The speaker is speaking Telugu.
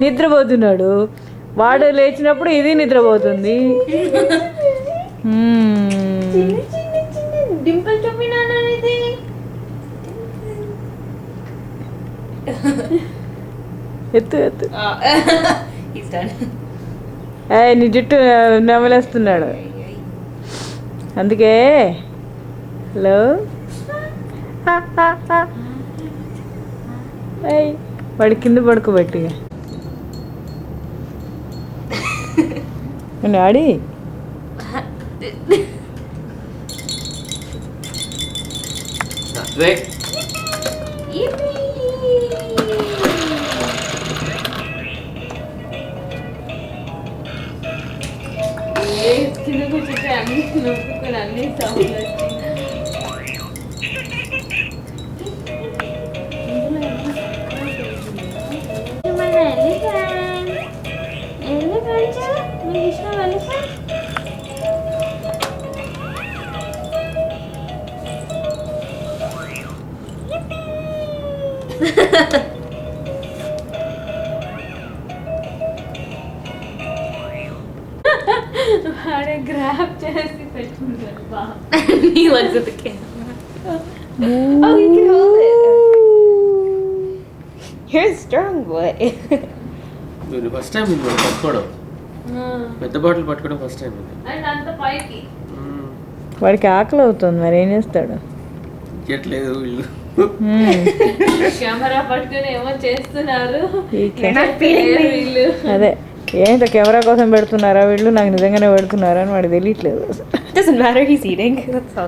నిద్రపోతున్నాడు. వాడు లేచినప్పుడు ఇది నిద్రపోతుంది. డింపుల్ చూపినానా ఇది ఎత్తు ఎత్తు. నీ జుట్టు నవ్వలేస్తున్నాడు అందుకే. హలో వాడి కింద పడుకోబెట్టి ఆడి కింద కూర్చుంటే అన్ని నొప్పుకొని అన్ని సౌండ్ వాడే గ్రాప్ చేసి పెట్టుకుంటాడు బాగా. He looks at the camera. Oh, you can hold it. You're a strong boy. నేను ఫస్ట్ టైం ఇది పట్టుకోవడం, పెద్ద బాటిల్ పట్టుకోవడం ఫస్ట్ టైం ఇది. అండ్ అంత పైకి వాడికి ఆకలి అవుతుంది, మరి ఏం చేస్తాడు? ఇవ్వట్లేదు వీళ్ళు. కెమెరా పట్టుకుని ఏమో చేస్తున్నారు వీళ్ళు. అదే ఏంటో కెమెరా కోసం పెడుతున్నారా వీళ్ళు, నాకు నిజంగానే పెడుతున్నారా అని వాడికి తెలియట్లేదు. Doesn't matter, he's eating. That's all.